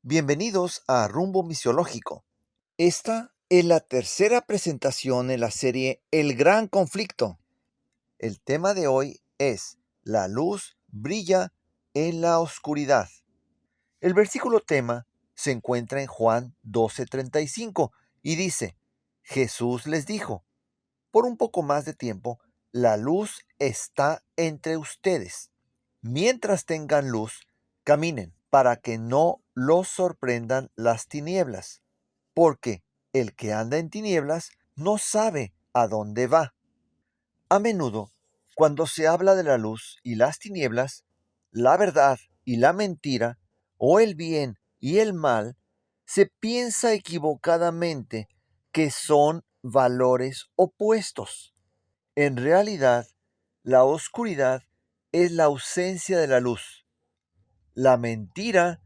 Bienvenidos a Rumbo Misiológico. Esta es la tercera presentación en la serie El Gran Conflicto. El tema de hoy es La luz brilla en la oscuridad. El versículo tema se encuentra en Juan 12:35 y dice: Jesús les dijo, por un poco más de tiempo, la luz está entre ustedes. Mientras tengan luz, caminen para que no los sorprendan las tinieblas, porque el que anda en tinieblas no sabe a dónde va. A menudo, cuando se habla de la luz y las tinieblas, la verdad y la mentira, o el bien y el mal, se piensa equivocadamente que son valores opuestos. En realidad, la oscuridad es la ausencia de la luz, la mentira,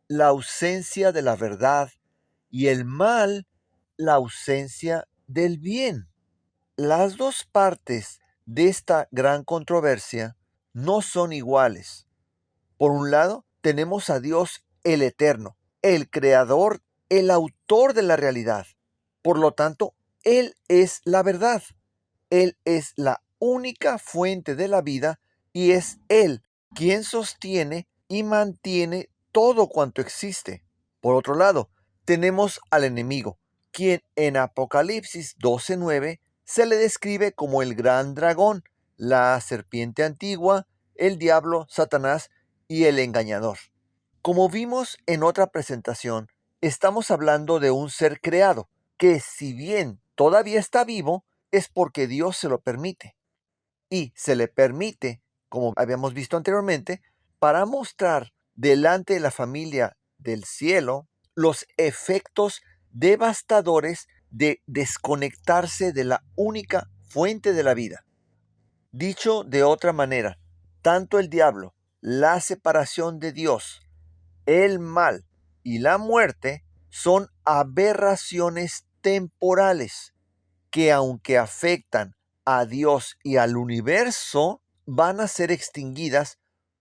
la ausencia de la verdad, y el mal, la ausencia del bien. Las dos partes de esta gran controversia no son iguales. Por un lado, tenemos a Dios el Eterno, el Creador, el autor de la realidad. Por lo tanto, Él es la verdad. Él es la única fuente de la vida y es Él quien sostiene y mantiene todo cuanto existe. Por otro lado, tenemos al enemigo, quien en Apocalipsis 12:9 se le describe como el gran dragón, la serpiente antigua, el diablo, Satanás y el engañador. Como vimos en otra presentación, estamos hablando de un ser creado, que si bien todavía está vivo, es porque Dios se lo permite. Y se le permite, como habíamos visto anteriormente, para mostrar delante de la familia del cielo los efectos devastadores de desconectarse de la única fuente de la vida. Dicho de otra manera, tanto el diablo, la separación de Dios, el mal y la muerte son aberraciones temporales que, aunque afectan a Dios y al universo, van a ser extinguidas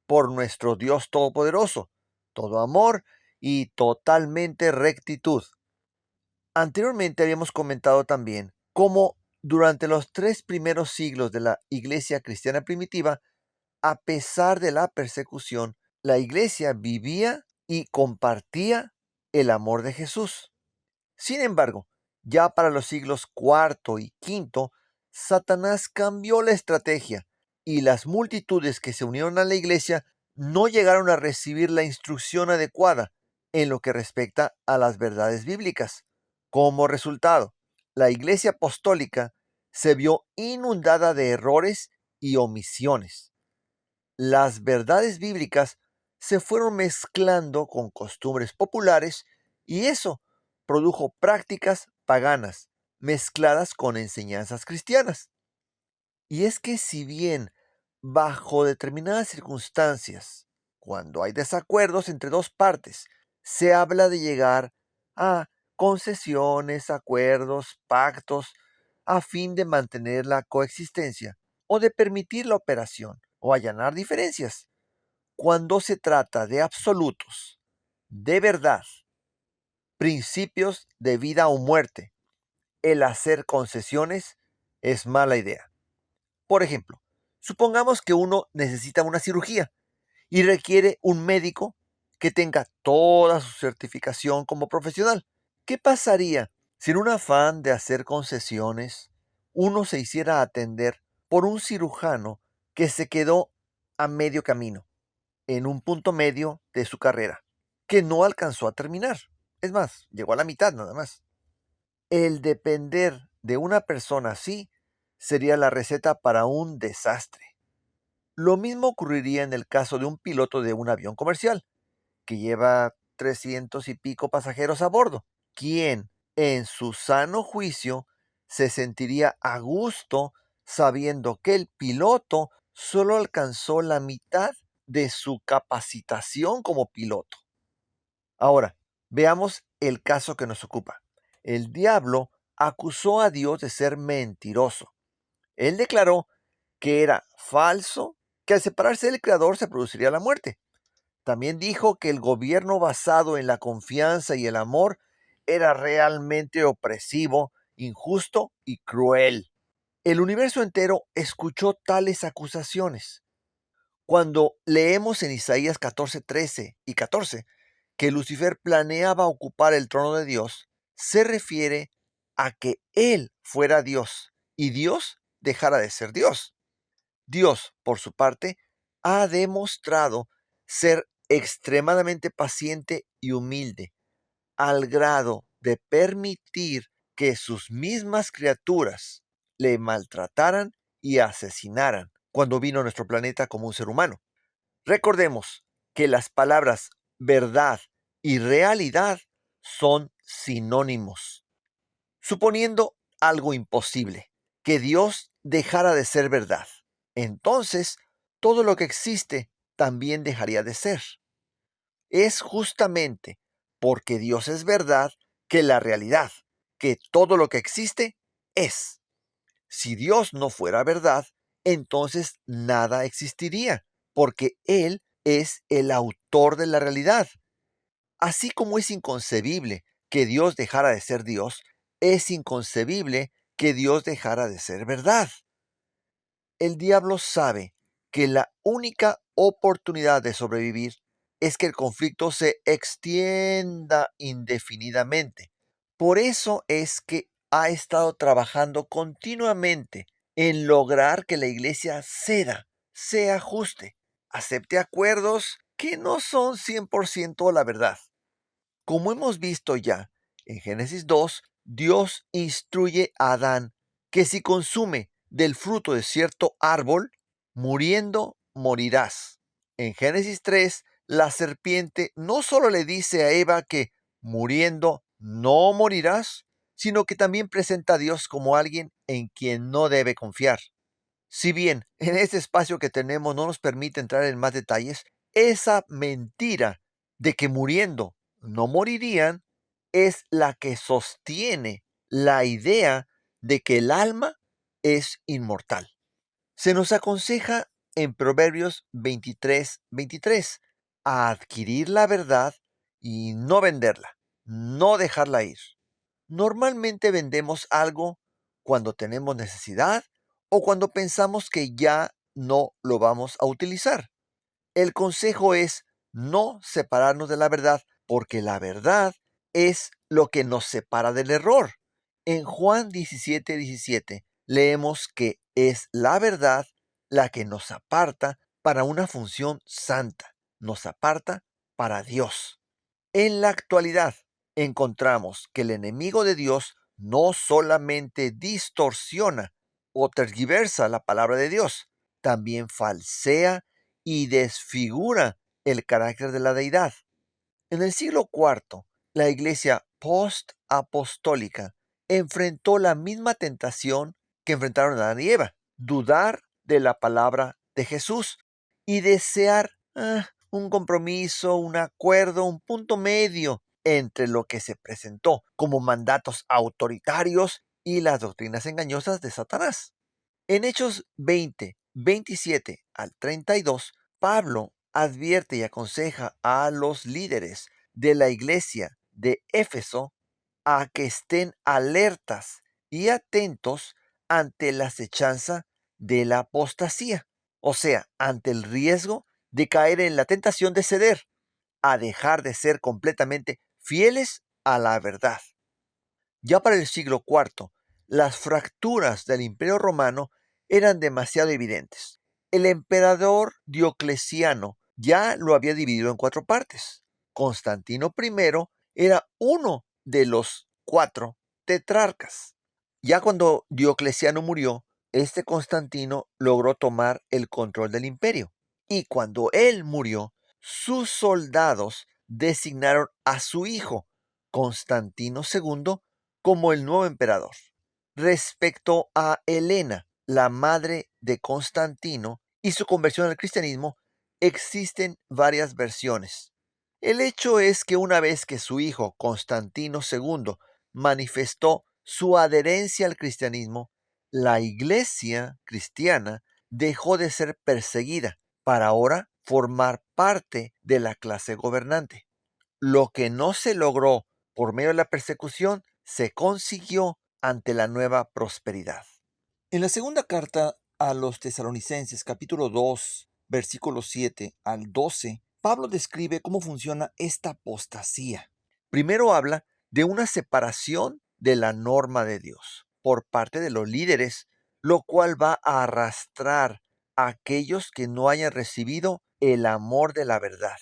por nuestro Dios Todopoderoso, todo amor y totalmente rectitud. Anteriormente habíamos comentado también cómo durante los 3 primeros siglos de la Iglesia cristiana primitiva, a pesar de la persecución, la Iglesia vivía y compartía el amor de Jesús. Sin embargo, ya para los siglos cuarto y quinto, Satanás cambió la estrategia y las multitudes que se unieron a la iglesia no llegaron a recibir la instrucción adecuada en lo que respecta a las verdades bíblicas. Como resultado, la iglesia apostólica se vio inundada de errores y omisiones. Las verdades bíblicas se fueron mezclando con costumbres populares y eso produjo prácticas paganas mezcladas con enseñanzas cristianas. Y es que si bien bajo determinadas circunstancias, cuando hay desacuerdos entre dos partes, se habla de llegar a concesiones, acuerdos, pactos, a fin de mantener la coexistencia o de permitir la operación o allanar diferencias. Cuando se trata de absolutos, de verdad, principios de vida o muerte, el hacer concesiones es mala idea. Por ejemplo, supongamos que uno necesita una cirugía y requiere un médico que tenga toda su certificación como profesional. ¿Qué pasaría si en un afán de hacer concesiones uno se hiciera atender por un cirujano que se quedó a medio camino, en un punto medio de su carrera, que no alcanzó a terminar? Es más, llegó a la mitad nada más. El depender de una persona así sería la receta para un desastre. Lo mismo ocurriría en el caso de un piloto de un avión comercial, que lleva 300 y pico pasajeros a bordo, quien, en su sano juicio, se sentiría a gusto sabiendo que el piloto solo alcanzó la mitad de su capacitación como piloto. Ahora, veamos el caso que nos ocupa. El diablo acusó a Dios de ser mentiroso. Él declaró que era falso, que al separarse del Creador se produciría la muerte. También dijo que el gobierno basado en la confianza y el amor era realmente opresivo, injusto y cruel. El universo entero escuchó tales acusaciones. Cuando leemos en Isaías 14:13 y 14 que Lucifer planeaba ocupar el trono de Dios, se refiere a que él fuera Dios y Dios dejara de ser Dios. Dios, por su parte, ha demostrado ser extremadamente paciente y humilde, al grado de permitir que sus mismas criaturas le maltrataran y asesinaran cuando vino a nuestro planeta como un ser humano. Recordemos que las palabras verdad y realidad son sinónimos. Suponiendo algo imposible, que Dios dejara de ser verdad, entonces todo lo que existe también dejaría de ser. Es justamente porque Dios es verdad que la realidad, que todo lo que existe es. Si Dios no fuera verdad, entonces nada existiría, porque Él es el autor de la realidad. Así como es inconcebible que Dios dejara de ser Dios, es inconcebible que Dios dejara de ser verdad. El diablo sabe que la única oportunidad de sobrevivir es que el conflicto se extienda indefinidamente. Por eso es que ha estado trabajando continuamente en lograr que la iglesia ceda, se ajuste, acepte acuerdos que no son 100% la verdad. Como hemos visto ya en Génesis 2, Dios instruye a Adán que si consume del fruto de cierto árbol, muriendo morirás. En Génesis 3, la serpiente no solo le dice a Eva que muriendo no morirás, sino que también presenta a Dios como alguien en quien no debe confiar. Si bien en este espacio que tenemos no nos permite entrar en más detalles, esa mentira de que muriendo no morirían es la que sostiene la idea de que el alma es inmortal. Se nos aconseja en Proverbios 23:23 a adquirir la verdad y no venderla, no dejarla ir. Normalmente vendemos algo cuando tenemos necesidad o cuando pensamos que ya no lo vamos a utilizar. El consejo es no separarnos de la verdad, porque la verdad es lo que nos separa del error. En Juan 17:17 leemos que es la verdad la que nos aparta para una función santa, nos aparta para Dios. En la actualidad, encontramos que el enemigo de Dios no solamente distorsiona o tergiversa la palabra de Dios, también falsea y desfigura el carácter de la deidad. En el siglo IV, la iglesia post-apostólica enfrentó la misma tentación que enfrentaron Adán y Eva: dudar de la palabra de Jesús y desear un compromiso, un acuerdo, un punto medio entre lo que se presentó como mandatos autoritarios y las doctrinas engañosas de Satanás. En Hechos 20:27 al 32, Pablo advierte y aconseja a los líderes de la iglesia de Éfeso a que estén alertas y atentos ante la acechanza de la apostasía, o sea, ante el riesgo de caer en la tentación de ceder, a dejar de ser completamente fieles a la verdad. Ya para el siglo IV, las fracturas del Imperio Romano eran demasiado evidentes. El emperador Diocleciano ya lo había dividido en 4 partes. Constantino I era uno de los 4 tetrarcas. Ya cuando Diocleciano murió, este Constantino logró tomar el control del imperio. Y cuando él murió, sus soldados designaron a su hijo, Constantino II, como el nuevo emperador. Respecto a Helena, la madre de Constantino, y su conversión al cristianismo, existen varias versiones. El hecho es que una vez que su hijo Constantino II manifestó su adherencia al cristianismo, la iglesia cristiana dejó de ser perseguida para ahora formar parte de la clase gobernante. Lo que no se logró por medio de la persecución se consiguió ante la nueva prosperidad. En la segunda carta a los Tesalonicenses, capítulo 2, versículos 7 al 12, Pablo describe cómo funciona esta apostasía. Primero habla de una separación de la norma de Dios por parte de los líderes, lo cual va a arrastrar a aquellos que no hayan recibido el amor de la verdad.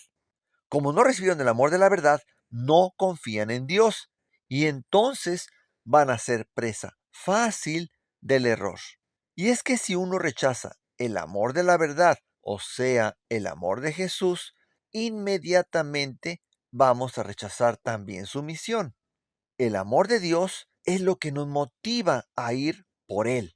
Como no recibieron el amor de la verdad, no confían en Dios y entonces van a ser presa fácil del error. Y es que si uno rechaza el amor de la verdad, o sea, el amor de Jesús, inmediatamente vamos a rechazar también su misión. El amor de Dios es lo que nos motiva a ir por Él.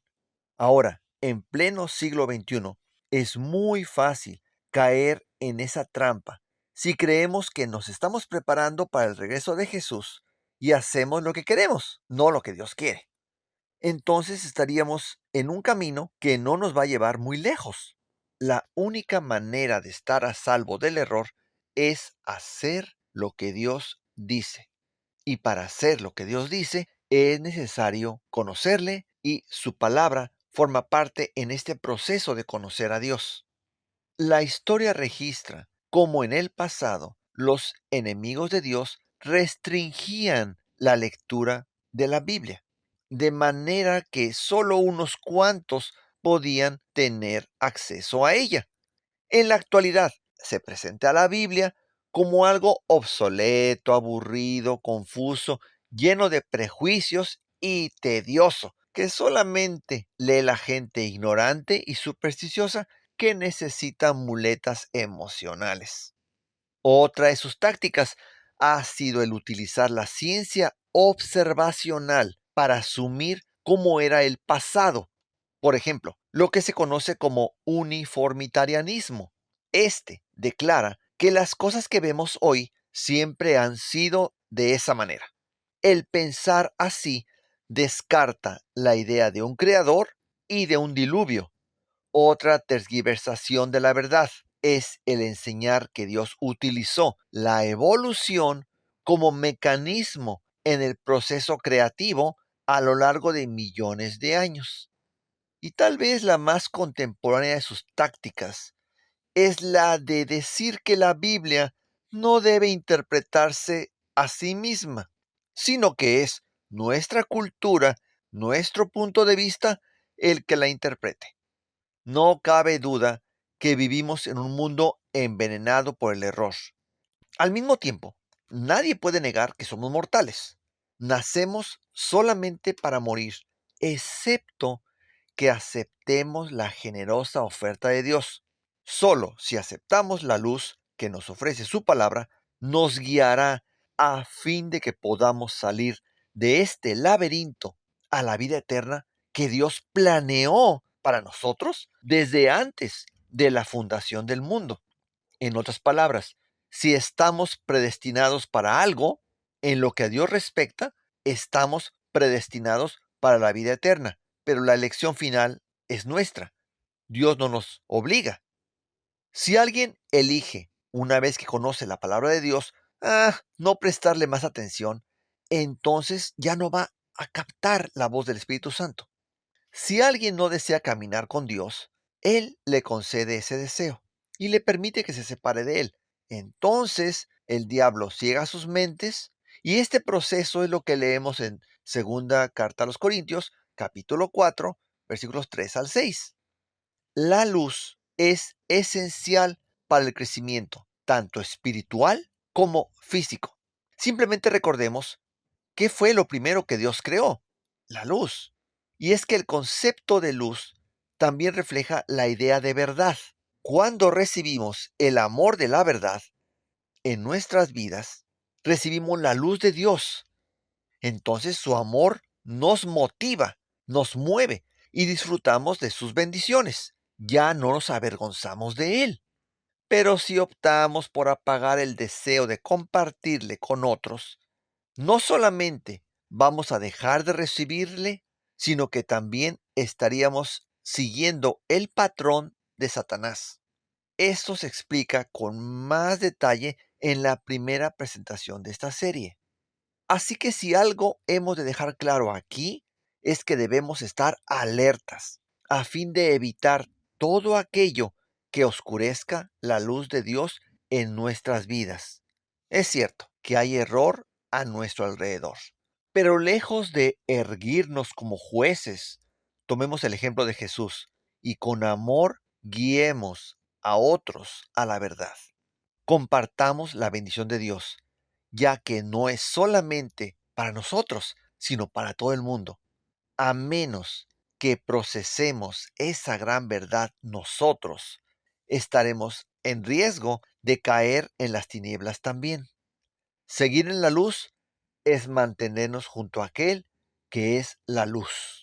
Ahora, en pleno siglo XXI, es muy fácil caer en esa trampa si creemos que nos estamos preparando para el regreso de Jesús y hacemos lo que queremos, no lo que Dios quiere. Entonces estaríamos en un camino que no nos va a llevar muy lejos. La única manera de estar a salvo del error es hacer lo que Dios dice. Y para hacer lo que Dios dice, es necesario conocerle y su palabra forma parte en este proceso de conocer a Dios. La historia registra cómo en el pasado los enemigos de Dios restringían la lectura de la Biblia, de manera que solo unos cuantos podían tener acceso a ella. En la actualidad se presenta a la Biblia como algo obsoleto, aburrido, confuso, lleno de prejuicios y tedioso, que solamente lee la gente ignorante y supersticiosa que necesita muletas emocionales. Otra de sus tácticas ha sido el utilizar la ciencia observacional para asumir cómo era el pasado. Por ejemplo, lo que se conoce como uniformitarianismo. Este declara que las cosas que vemos hoy siempre han sido de esa manera. El pensar así descarta la idea de un creador y de un diluvio. Otra tergiversación de la verdad es el enseñar que Dios utilizó la evolución como mecanismo en el proceso creativo a lo largo de millones de años. Y tal vez la más contemporánea de sus tácticas es la de decir que la Biblia no debe interpretarse a sí misma, sino que es nuestra cultura, nuestro punto de vista, el que la interprete. No cabe duda que vivimos en un mundo envenenado por el error. Al mismo tiempo, nadie puede negar que somos mortales. Nacemos solamente para morir, excepto que aceptemos la generosa oferta de Dios. Solo si aceptamos la luz que nos ofrece su palabra, nos guiará a fin de que podamos salir de este laberinto a la vida eterna que Dios planeó para nosotros desde antes de la fundación del mundo. En otras palabras, si estamos predestinados para algo, en lo que a Dios respecta, estamos predestinados para la vida eterna, pero la elección final es nuestra. Dios no nos obliga. Si alguien elige, una vez que conoce la palabra de Dios, no prestarle más atención, entonces ya no va a captar la voz del Espíritu Santo. Si alguien no desea caminar con Dios, Él le concede ese deseo y le permite que se separe de Él. Entonces el diablo ciega sus mentes y este proceso es lo que leemos en segunda carta a los Corintios, capítulo 4, versículos 3 al 6. La luz es esencial para el crecimiento, tanto espiritual como físico. Simplemente recordemos qué fue lo primero que Dios creó, la luz. Y es que el concepto de luz también refleja la idea de verdad. Cuando recibimos el amor de la verdad en nuestras vidas, recibimos la luz de Dios. Entonces su amor nos motiva, nos mueve y disfrutamos de sus bendiciones. Ya no nos avergonzamos de Él. Pero si optamos por apagar el deseo de compartirle con otros, no solamente vamos a dejar de recibirle, sino que también estaríamos siguiendo el patrón de Satanás. Esto se explica con más detalle en la primera presentación de esta serie. Así que si algo hemos de dejar claro aquí es que debemos estar alertas a fin de evitar todo aquello que oscurezca la luz de Dios en nuestras vidas. Es cierto que hay error a nuestro alrededor, pero lejos de erguirnos como jueces, tomemos el ejemplo de Jesús y con amor guiemos a otros a la verdad. Compartamos la bendición de Dios, ya que no es solamente para nosotros, sino para todo el mundo. A menos que procesemos esa gran verdad nosotros, estaremos en riesgo de caer en las tinieblas también. Seguir en la luz es mantenernos junto a aquel que es la luz.